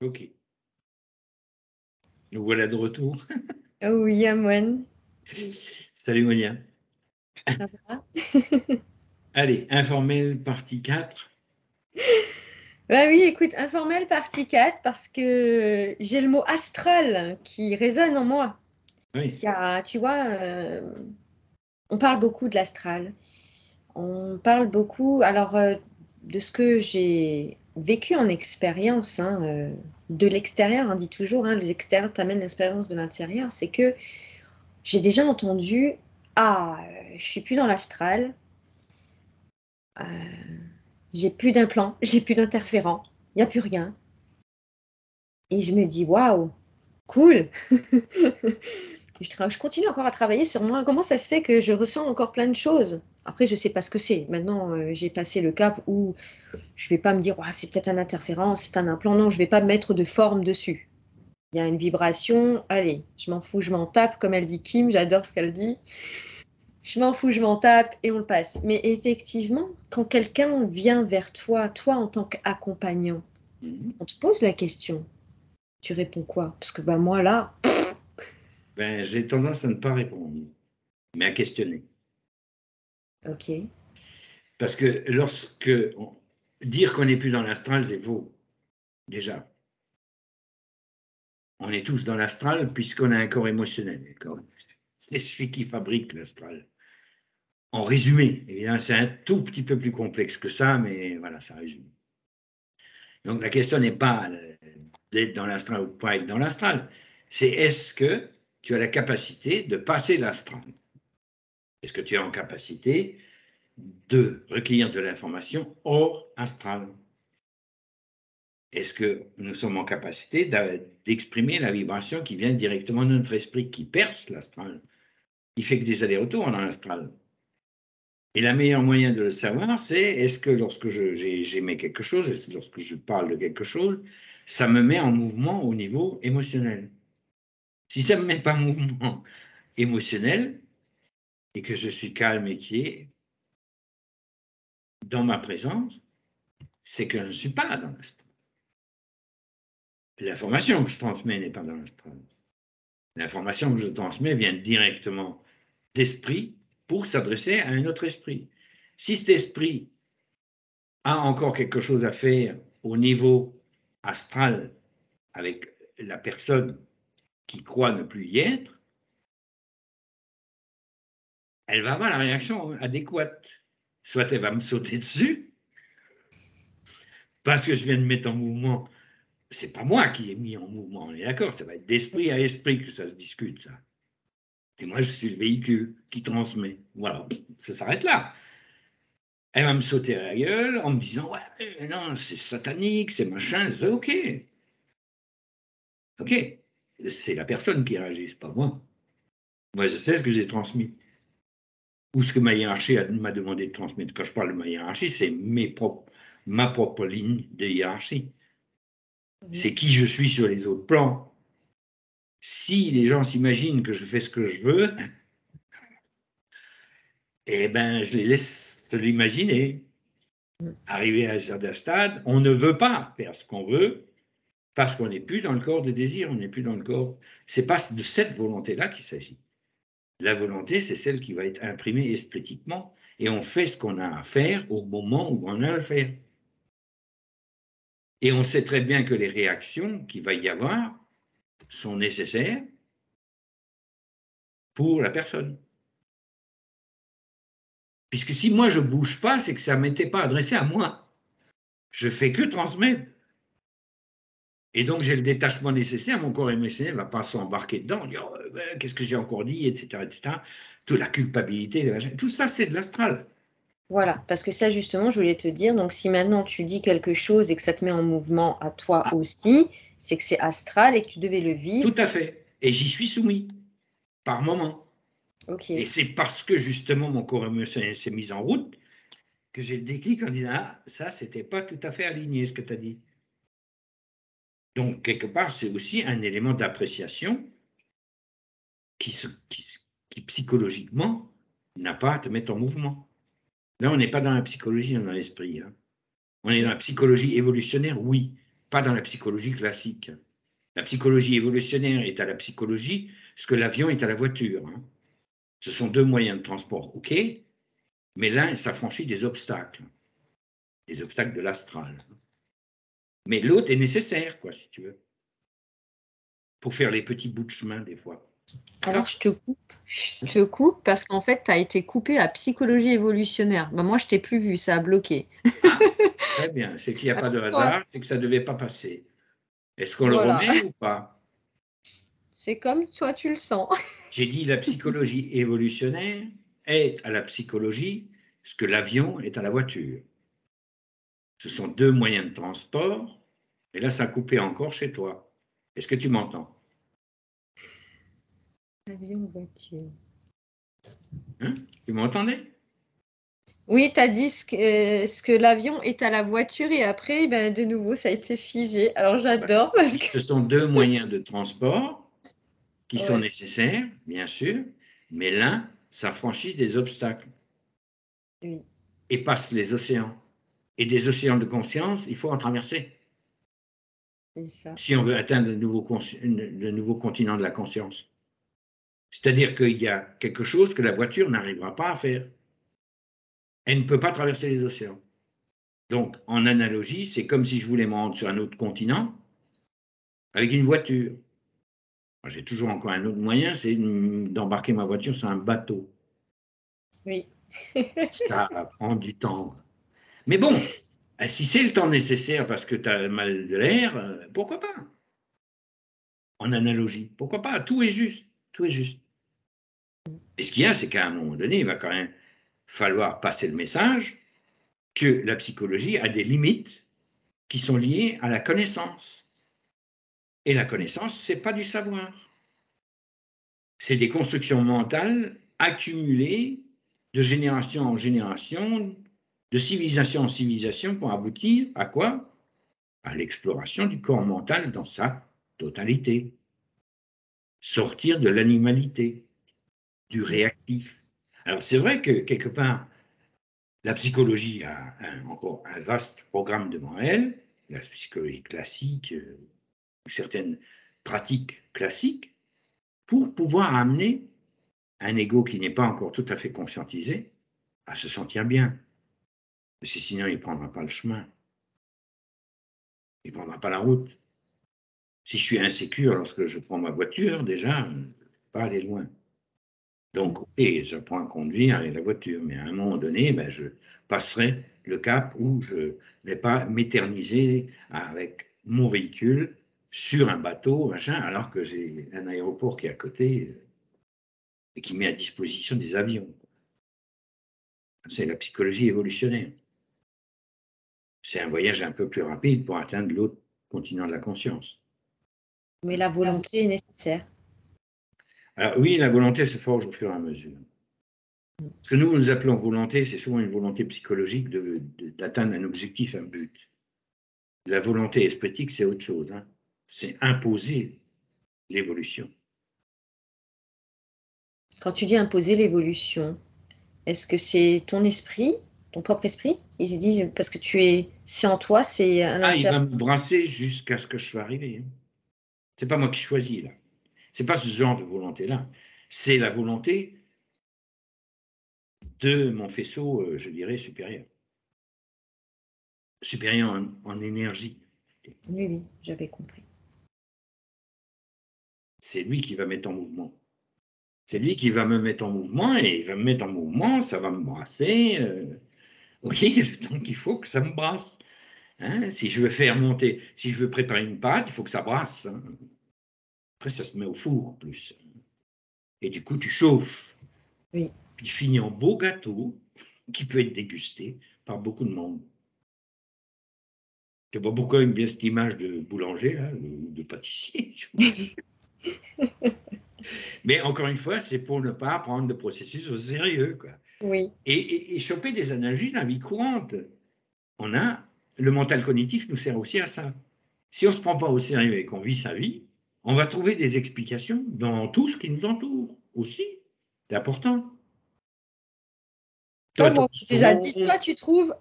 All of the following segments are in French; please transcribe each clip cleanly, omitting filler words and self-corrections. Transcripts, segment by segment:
Ok. Nous voilà de retour. Oui, Amwen. Salut Monia. Ça va? Allez, informel partie 4. Bah oui, écoute, informel partie 4 parce que j'ai le mot astral qui résonne en moi. Oui. Tu vois, on parle beaucoup de l'astral. On parle beaucoup, alors, de ce que j'ai vécu en expérience, hein, de l'extérieur, on dit toujours, hein, l'extérieur t'amène l'expérience de l'intérieur. C'est que j'ai déjà entendu, ah, je suis plus dans l'astral, euh, j'ai plus d'implant, j'ai plus d'interférent, il n'y a plus rien. Et je me dis, waouh, cool. Je continue encore à travailler sur moi. Comment ça se fait que je ressens encore plein de choses? Après, je sais pas ce que c'est. Maintenant, j'ai passé le cap où je vais pas me dire, ouah, c'est peut-être un interférent, c'est un implant. Non, je vais pas mettre de forme dessus. Il y a une vibration. Allez, je m'en fous, je m'en tape, comme elle dit Kim. J'adore ce qu'elle dit. Je m'en fous, je m'en tape et on le passe. Mais effectivement, quand quelqu'un vient vers toi, toi en tant qu'accompagnant, on te pose la question. Tu réponds quoi? Parce que bah, moi, là, Ben, j'ai tendance à ne pas répondre, mais à questionner. ok. Parce que dire qu'on n'est plus dans l'astral, c'est faux. Déjà, on est tous dans l'astral puisqu'on a un corps émotionnel. C'est celui qui fabrique l'astral. En résumé, évidemment, c'est un tout petit peu plus complexe que ça, mais voilà, ça résume. Donc la question n'est pas d'être dans l'astral ou de pas être dans l'astral, c'est est-ce que tu as la capacité de passer l'astral? Est-ce que tu es en capacité de recueillir de l'information hors astral? Est-ce que nous sommes en capacité d'exprimer la vibration qui vient directement de notre esprit, qui perce l'astral? Il fait que des allers-retours dans l'astral. Et le meilleur moyen de le savoir, c'est est-ce que lorsque j'émets quelque chose, lorsque je parle de quelque chose, ça me met en mouvement au niveau émotionnel. Si ça ne me met pas en mouvement émotionnel et que je suis calme et quiet dans ma présence, c'est que je ne suis pas dans l'astral. L'information que je transmets n'est pas dans l'astral. L'information que je transmets vient directement d'esprit pour s'adresser à un autre esprit. Si cet esprit a encore quelque chose à faire au niveau astral avec la personne qui croit ne plus y être, elle va avoir la réaction adéquate. Soit elle va me sauter dessus, parce que je viens de mettre en mouvement. C'est pas moi qui ai mis en mouvement, on est d'accord, ça va être d'esprit à esprit que ça se discute, ça. Et moi, je suis le véhicule qui transmet. Voilà, ça s'arrête là. Elle va me sauter à la gueule en me disant, ouais, non, c'est satanique, c'est machin, c'est OK. OK. C'est la personne qui réagit, c'est pas moi. Moi, je sais ce que j'ai transmis. Ou ce que ma hiérarchie m'a demandé de transmettre. Quand je parle de ma hiérarchie, c'est ma propre ligne de hiérarchie. C'est qui je suis sur les autres plans. Si les gens s'imaginent que je fais ce que je veux, eh ben, je les laisse se l'imaginer. Arrivé à un certain stade, on ne veut pas faire ce qu'on veut parce qu'on n'est plus dans le corps de désir, on n'est plus dans le corps. C'est pas de cette volonté-là qu'il s'agit. La volonté, c'est celle qui va être imprimée esthétiquement et on fait ce qu'on a à faire au moment où on a à le faire. Et on sait très bien que les réactions qu'il va y avoir sont nécessaires pour la personne. Puisque si moi je ne bouge pas, c'est que ça ne m'était pas adressé à moi. Je fais que transmettre. Et donc j'ai le détachement nécessaire, mon corps émotionnel ne va pas s'embarquer dedans, dire qu'est-ce que j'ai encore dit, etc., etc. Toute la culpabilité, tout ça c'est de l'astral. Voilà, parce que ça justement, je voulais te dire, donc si maintenant tu dis quelque chose et que ça te met en mouvement à toi Ah, aussi, c'est que c'est astral et que tu devais le tout vivre. à fait. Et j'y suis soumis, par moment. Et Ok, c'est parce que justement mon corps émotionnel s'est mis en route que j'ai le déclic en disant ah, ça, c'était pas tout à fait aligné ce que tu as dit. Donc, quelque part, c'est aussi un élément d'appréciation qui, qui, psychologiquement, n'a pas à te mettre en mouvement. Là, on n'est pas dans la psychologie, on est dans l'esprit. Hein. On est dans la psychologie évolutionnaire, oui, pas dans la psychologie classique. La psychologie évolutionnaire est à la psychologie ce que l'avion est à la voiture. Hein. Ce sont deux moyens de transport, ok, mais l'un s'affranchit des obstacles de l'astral. Mais l'autre est nécessaire, quoi, si tu veux, pour faire les petits bouts de chemin des fois. Alors, je te coupe parce qu'en fait, tu as été coupé à psychologie évolutionnaire. Bah, moi, je t'ai plus vu, ça a bloqué. Ah, très bien, c'est qu'il n'y a pas de Alors, toi, hasard, c'est que ça ne devait pas passer. Est-ce qu'on le voilà. remet ou pas? C'est comme toi, tu le sens. J'ai dit la psychologie évolutionnaire est à la psychologie ce que l'avion est à la voiture. Ce sont deux moyens de transport, et là, ça a coupé encore chez toi. Est-ce que tu m'entends? Avion, voiture. Hein? Tu m'entendais? Oui, tu as dit ce que l'avion est à la voiture et après, ben, de nouveau, ça a été figé. Alors, j'adore parce que... Ce sont deux moyens de transport qui sont Ouais, nécessaires, bien sûr, mais l'un s'affranchit des obstacles oui, et passe les océans. Et des océans de conscience, il faut en traverser c'est ça. si on veut atteindre de nouveaux continents de la conscience. C'est-à-dire qu'il y a quelque chose que la voiture n'arrivera pas à faire. Elle ne peut pas traverser les océans. Donc, en analogie, c'est comme si je voulais me rendre sur un autre continent avec une voiture. J'ai toujours encore un autre moyen, c'est d'embarquer ma voiture sur un bateau. Oui. Ça prend du temps. Mais bon, si c'est le temps nécessaire parce que tu as mal de l'air, pourquoi pas? En analogie, pourquoi pas? Tout est juste. Tout est juste. Et ce qu'il y a, c'est qu'à un moment donné, il va quand même falloir passer le message que la psychologie a des limites qui sont liées à la connaissance. Et la connaissance, ce n'est pas du savoir. C'est des constructions mentales accumulées de génération en génération, de civilisation en civilisation pour aboutir à quoi? À l'exploration du corps mental dans sa totalité. Sortir de l'animalité, du réactif. Alors c'est vrai que quelque part, la psychologie a encore un vaste programme devant elle, la psychologie classique, certaines pratiques classiques, pour pouvoir amener un ego qui n'est pas encore tout à fait conscientisé à se sentir bien. Parce que sinon, il ne prendra pas le chemin, il ne prendra pas la route. Si je suis insécure lorsque je prends ma voiture, déjà, je ne peux pas aller loin. Donc, ok, j'apprends à conduire avec la voiture, mais à un moment donné, ben, je passerai le cap où je ne vais pas m'éterniser avec mon véhicule sur un bateau, machin, alors que j'ai un aéroport qui est à côté et qui met à disposition des avions. C'est la psychologie évolutionnaire. C'est un voyage un peu plus rapide pour atteindre l'autre continent de la conscience. Mais la volonté est nécessaire. Alors oui, la volonté se forge au fur et à mesure. Ce que nous appelons volonté, c'est souvent une volonté psychologique d'atteindre un objectif, un but. La volonté esthétique, c'est autre chose. Hein. C'est imposer l'évolution. Quand tu dis imposer l'évolution, est-ce que c'est ton esprit, ton propre esprit, qui se dit, parce que c'est en toi, c'est à Ah, il l'intérieur. va me brasser jusqu'à ce que je sois arrivé. Hein. C'est pas moi qui choisis là. C'est pas ce genre de volonté-là. C'est la volonté de mon faisceau, je dirais, supérieur. Supérieur en énergie. Oui, oui, j'avais compris. C'est lui qui va mettre en mouvement. C'est lui qui va me mettre en mouvement et il va me mettre en mouvement, ça va me brasser. Oui, le temps qu'il faut que ça me brasse. Hein, si je veux faire monter, si je veux préparer une pâte, il faut que ça brasse. Hein. Après, ça se met au four en plus. Et du coup, tu chauffes. Oui. Puis tu finis en beau gâteau qui peut être dégusté par beaucoup de monde. Je ne sais pas pourquoi il me vient cette image de boulanger, là, de pâtissier. Mais encore une fois, c'est pour ne pas prendre le processus au sérieux. Quoi. Oui. Et choper des analogies dans la vie courante. Le mental cognitif nous sert aussi à ça. Si on ne se prend pas au sérieux et qu'on vit sa vie, on va trouver des explications dans tout ce qui nous entoure aussi. C'est important. Ça, Toi, ton moi, j'ai déjà dit, son, toi, tu trouves,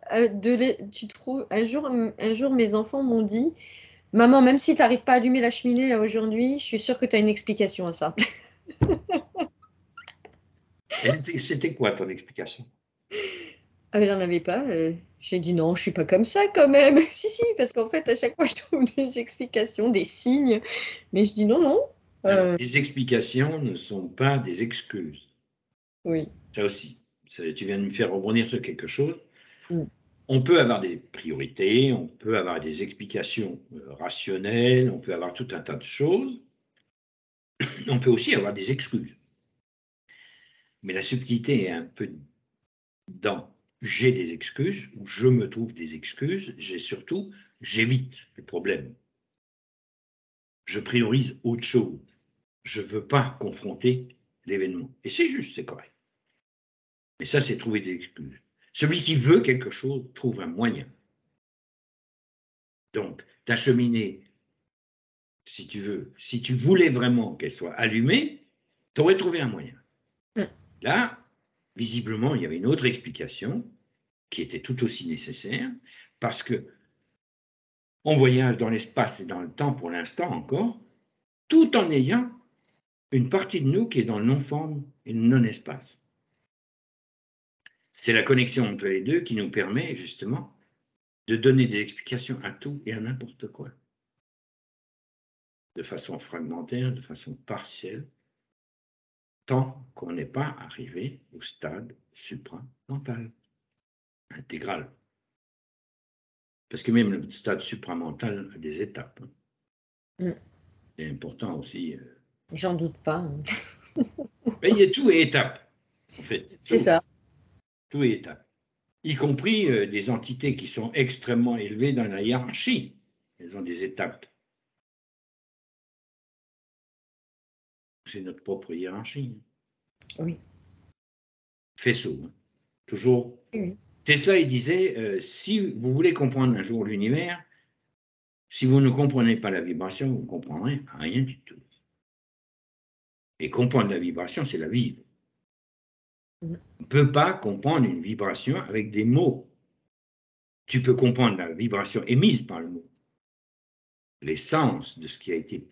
un jour, mes enfants m'ont dit, Maman, même si tu n'arrives pas à allumer la cheminée là aujourd'hui, je suis sûre que tu as une explication à ça. C'était quoi ton explication? Ah, mais j'en avais pas. J'ai dit non, je suis pas comme ça quand même. Si, si, parce qu'en fait, à chaque fois, je trouve des explications, des signes. Mais je dis non, non. Alors, les explications ne sont pas des excuses. Oui. Ça aussi, tu viens de me faire rebondir sur quelque chose. Mm. On peut avoir des priorités, on peut avoir des explications rationnelles, on peut avoir tout un tas de choses. On peut aussi avoir des excuses. Mais la subtilité est un peu dans j'ai des excuses, ou je me trouve des excuses, j'évite le problème. Je priorise autre chose. Je ne veux pas confronter l'événement. Et c'est juste, c'est correct. Mais ça, c'est trouver des excuses. Celui qui veut quelque chose trouve un moyen. Donc, ta cheminée, si tu veux, si tu voulais vraiment qu'elle soit allumée, tu aurais trouvé un moyen. Mm. Là, visiblement, il y avait une autre explication qui était tout aussi nécessaire, parce que on voyage dans l'espace et dans le temps pour l'instant encore, tout en ayant une partie de nous qui est dans le non-forme et le non-espace. C'est la connexion entre les deux qui nous permet justement de donner des explications à tout et à n'importe quoi, de façon fragmentaire, de façon partielle, tant qu'on n'est pas arrivé au stade supramental, intégral. Parce que même le stade supramental a des étapes. Mm. C'est important aussi. J'en doute pas. Mais il y a tout et étapes, en fait. C'est ça. Tout est étape. Y compris des entités qui sont extrêmement élevées dans la hiérarchie. Elles ont des étapes. C'est notre propre hiérarchie. Oui. Faisceau, hein. Toujours. Oui. Tesla, il disait, si vous voulez comprendre un jour l'univers, si vous ne comprenez pas la vibration, vous ne comprendrez rien du tout. Et comprendre la vibration, c'est la vivre. Mm. On ne peut pas comprendre une vibration avec des mots. Tu peux comprendre la vibration émise par le mot, l'essence de ce qui a été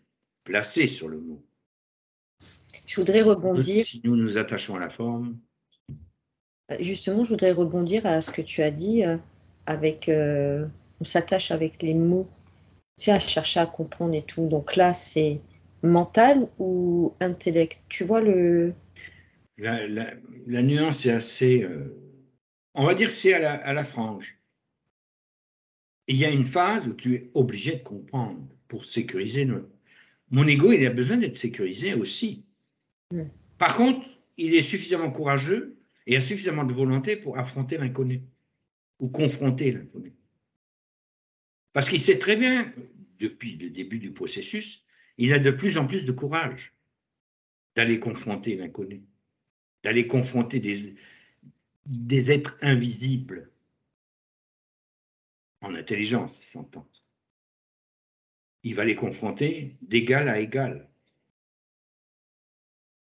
placé sur le mot. Je voudrais rebondir. Si nous nous attachons à la forme, Justement, je voudrais rebondir à ce que tu as dit avec on s'attache avec les mots, tu sais, à chercher à comprendre et tout. Donc là, c'est mental ou intellect? Tu vois le. la nuance est assez. On va dire que c'est à la frange. Il y a une phase où tu es obligé de comprendre pour sécuriser mon ego, il a besoin d'être sécurisé aussi. Mm. Par contre, il est suffisamment courageux et a suffisamment de volonté pour affronter l'inconnu ou confronter l'inconnu. Parce qu'il sait très bien, depuis le début du processus, il a de plus en plus de courage d'aller confronter l'inconnu, d'aller confronter des êtres invisibles en intelligence, s'entend. Il va les confronter d'égal à égal.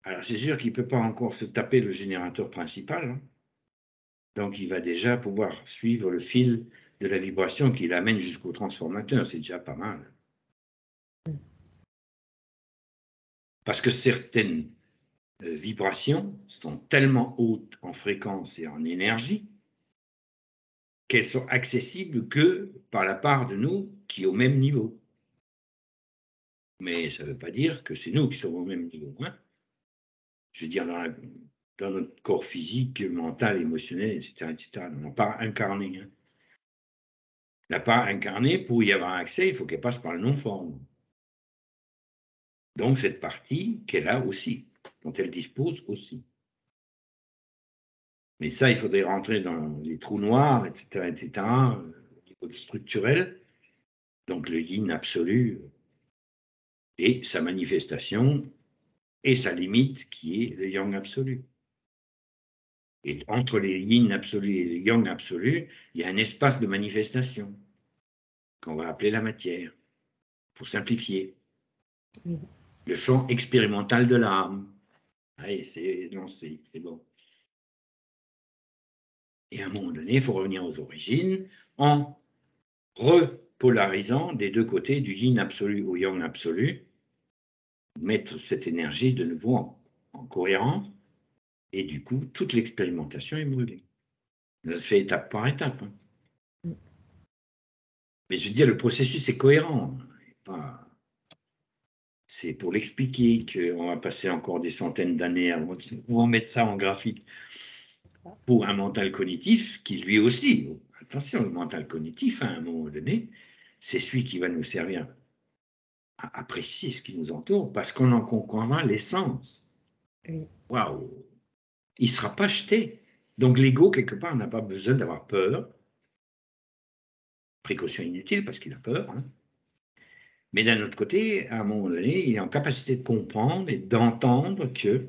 Alors c'est sûr qu'il ne peut pas encore se taper le générateur principal, hein. Donc il va déjà pouvoir suivre le fil de la vibration qui l'amène jusqu'au transformateur, c'est déjà pas mal. Parce que certaines vibrations sont tellement hautes en fréquence et en énergie qu'elles sont accessibles que par la part de nous qui est au même niveau. Mais ça ne veut pas dire que c'est nous qui sommes au même niveau, hein. Je veux dire, dans notre corps physique, mental, émotionnel, etc., etc. On n'a pas incarné, hein. La part incarnée, pour y avoir accès, il faut qu'elle passe par le non-forme. Donc, cette partie qu'elle a aussi, dont elle dispose aussi. Mais ça, il faudrait rentrer dans les trous noirs, etc., au niveau structurel. Donc, le yin absolu et sa manifestation et sa limite qui est le yang absolu. Et entre les yin absolus et les yang absolus, il y a un espace de manifestation qu'on va appeler la matière, pour simplifier. Oui. Le champ expérimental de l'âme. Allez, c'est lancé, c'est bon. Et à un moment donné, il faut revenir aux origines en polarisant des deux côtés du yin absolu au yang absolu, mettre cette énergie de nouveau en cohérence, et du coup, toute l'expérimentation est brûlée. Ça se fait étape par étape. Hein. Mais je veux dire, le processus est cohérent. C'est pour l'expliquer qu'on va passer encore des centaines d'années avant de mettre ça en graphique. Pour un mental cognitif qui lui aussi, attention, le mental cognitif, à un moment donné, c'est celui qui va nous servir à apprécier ce qui nous entoure parce qu'on en comprendra l'essence. Waouh! Il ne sera pas jeté. Donc l'ego, quelque part, n'a pas besoin d'avoir peur. Précaution inutile parce qu'il a peur. Hein. Mais d'un autre côté, à un moment donné, il est en capacité de comprendre et d'entendre que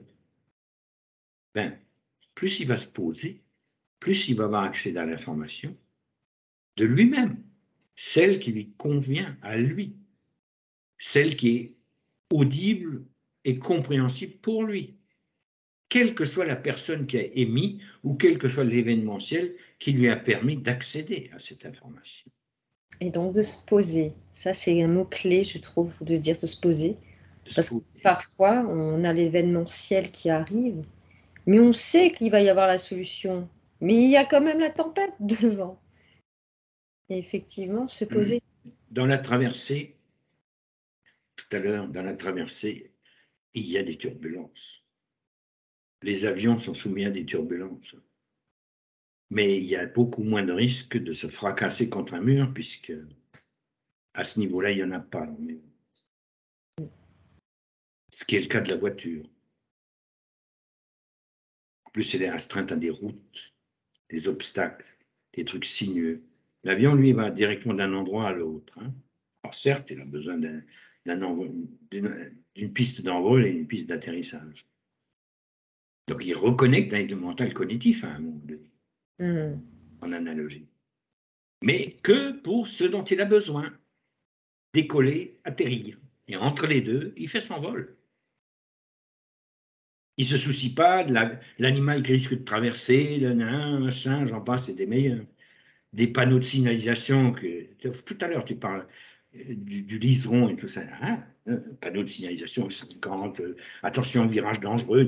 plus il va se poser, plus il va avoir accès à l'information de lui-même, celle qui lui convient à lui, celle qui est audible et compréhensible pour lui, quelle que soit la personne qui a émis ou quel que soit l'événementiel qui lui a permis d'accéder à cette information. Et donc de se poser, ça c'est un mot-clé, je trouve, de dire de se poser. Parce que parfois, on a l'événementiel qui arrive, mais on sait qu'il va y avoir la solution. Mais il y a quand même la tempête devant. Et effectivement, se poser. Dans la traversée, tout à l'heure, dans la traversée, il y a des turbulences. Les avions sont soumis à des turbulences. Mais il y a beaucoup moins de risques de se fracasser contre un mur, puisque à ce niveau-là, il n'y en a pas. Mais... ce qui est le cas de la voiture. En plus, elle est astreinte à des routes, des obstacles, des trucs sinueux. L'avion, lui, va directement d'un endroit à l'autre. Hein. Alors certes, il a besoin d'une piste d'envol et une piste d'atterrissage. Donc, il reconnecte avec le mental cognitif à un moment donné, en analogie. Mais que pour ce dont il a besoin. Décoller, atterrir. Et entre les deux, il fait son vol. Il ne se soucie pas de l'animal qui risque de traverser, machin, j'en passe, c'est des meilleurs. Des panneaux de signalisation. Tout à l'heure, tu parles du liseron et tout ça. Hein, panneau de signalisation 50, attention, virage dangereux.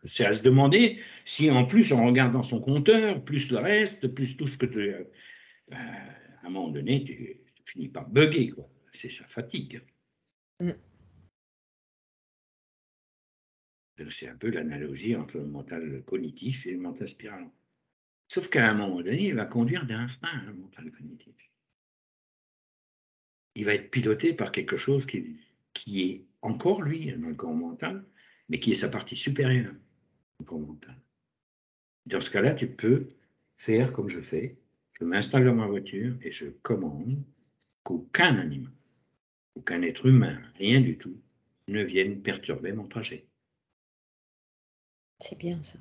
C'est à se demander si en plus, en regardant son compteur, plus le reste, plus tout ce que tu... à un moment donné, tu finis par bugger, quoi. C'est ça, fatigue. C'est un peu l'analogie entre le mental cognitif et le mental spirale. Sauf qu'à un moment donné, il va conduire d'instinct, le mental cognitif. Il va être piloté par quelque chose qui est encore lui, dans le corps mental, mais qui est sa partie supérieure, le corps mental. Dans ce cas-là, tu peux faire comme je fais. Je m'installe dans ma voiture et je commande qu'aucun animal, aucun être humain, rien du tout, ne vienne perturber mon trajet. C'est bien ça.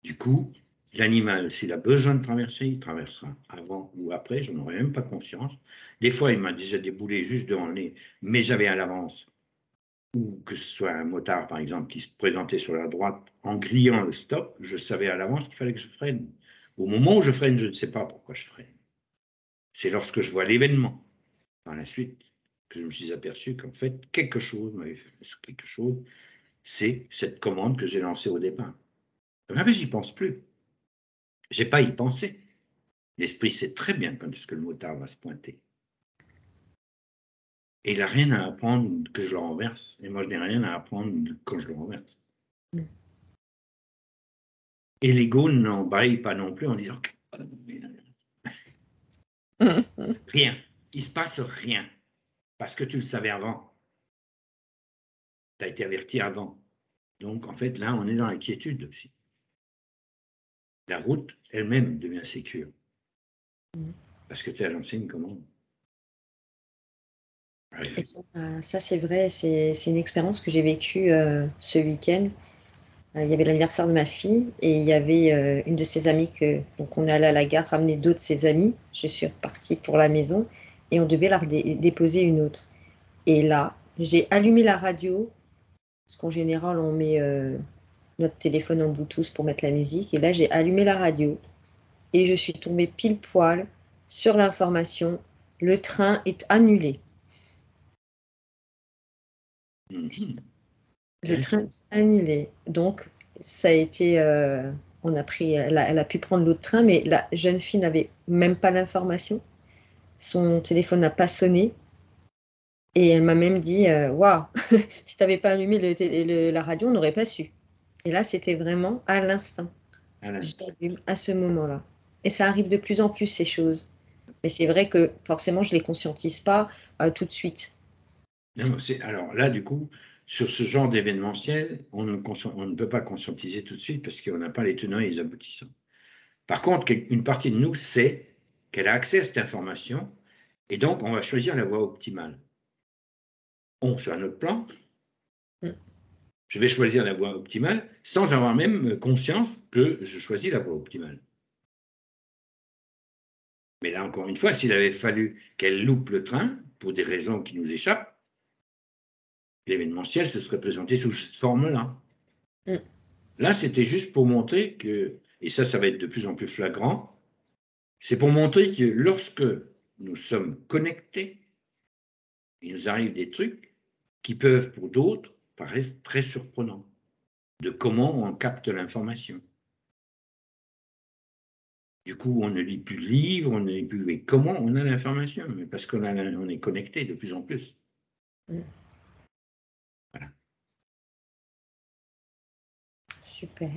Du coup, l'animal, s'il a besoin de traverser, il traversera avant ou après, je n'en aurai même pas conscience. Des fois, il m'a déjà déboulé juste devant le nez, mais j'avais à l'avance. Ou que ce soit un motard, par exemple, qui se présentait sur la droite en criant le stop, je savais à l'avance qu'il fallait que je freine. Au moment où je freine, je ne sais pas pourquoi je freine. C'est lorsque je vois l'événement, par la suite, que je me suis aperçu qu'en fait, quelque chose m'avait fait quelque chose, c'est cette commande que j'ai lancée au départ. Mais j'y pense plus. Je n'ai pas à y penser. L'esprit sait très bien quand est-ce que le motard va se pointer. Et il n'a rien à apprendre que je le renverse. Et moi, je n'ai rien à apprendre quand je le renverse. Et l'ego n'embaille pas non plus en disant rien. Il ne se passe rien. Parce que tu le savais avant. Tu as été averti avant. Donc, en fait, là, on est dans l'inquiétude aussi. La route elle-même devient sécure. Parce que tu as lancé une commande. Et ça c'est vrai, c'est une expérience que j'ai vécue ce week-end. Il y avait l'anniversaire de ma fille et il y avait une de ses amies donc on est allé à la gare ramener d'autres de ses amies. Je suis repartie pour la maison et on devait la déposer une autre. Et là, j'ai allumé la radio, parce qu'en général on met notre téléphone en Bluetooth pour mettre la musique. Et là, j'ai allumé la radio et je suis tombée pile poil sur l'information, le train est annulé. Le train est annulé. Donc, ça a été, on a pris, elle a pu prendre l'autre train, mais la jeune fille n'avait même pas l'information. Son téléphone n'a pas sonné. Et elle m'a même dit, waouh, si tu n'avais pas allumé la radio, on n'aurait pas su. Et là, c'était vraiment à l'instant. J'allume à ce moment-là. Et ça arrive de plus en plus, ces choses. Mais c'est vrai que forcément, je ne les conscientise pas tout de suite. Non, alors là, du coup, sur ce genre d'événementiel, on ne peut pas conscientiser tout de suite parce qu'on n'a pas les tenants et les aboutissants. Par contre, une partie de nous sait qu'elle a accès à cette information et donc on va choisir la voie optimale. Sur un autre plan, Mm. je vais choisir la voie optimale sans avoir même conscience que je choisis la voie optimale. Mais là, encore une fois, s'il avait fallu qu'elle loupe le train pour des raisons qui nous échappent, l'événementiel se serait présenté sous cette forme-là. Mm. Là, c'était juste pour montrer que, et ça va être de plus en plus flagrant, c'est pour montrer que lorsque nous sommes connectés, il nous arrive des trucs qui peuvent, pour d'autres, paraître très surprenants, de comment on capte l'information. Du coup, on ne lit plus de livres, on ne lit plus. Mais comment on a l'information? Parce on est connecté de plus en plus. Mm. Voilà. Super.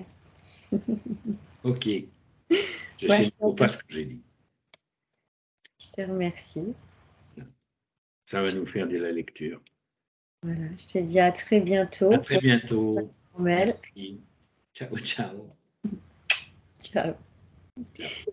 Ok. Je Ouais, sais pas ce que j'ai dit. je te remercie. Ça va nous faire de la lecture. Voilà, je te dis à très bientôt. À très bientôt. Formel. Merci. Ciao, ciao. Ciao. Ciao.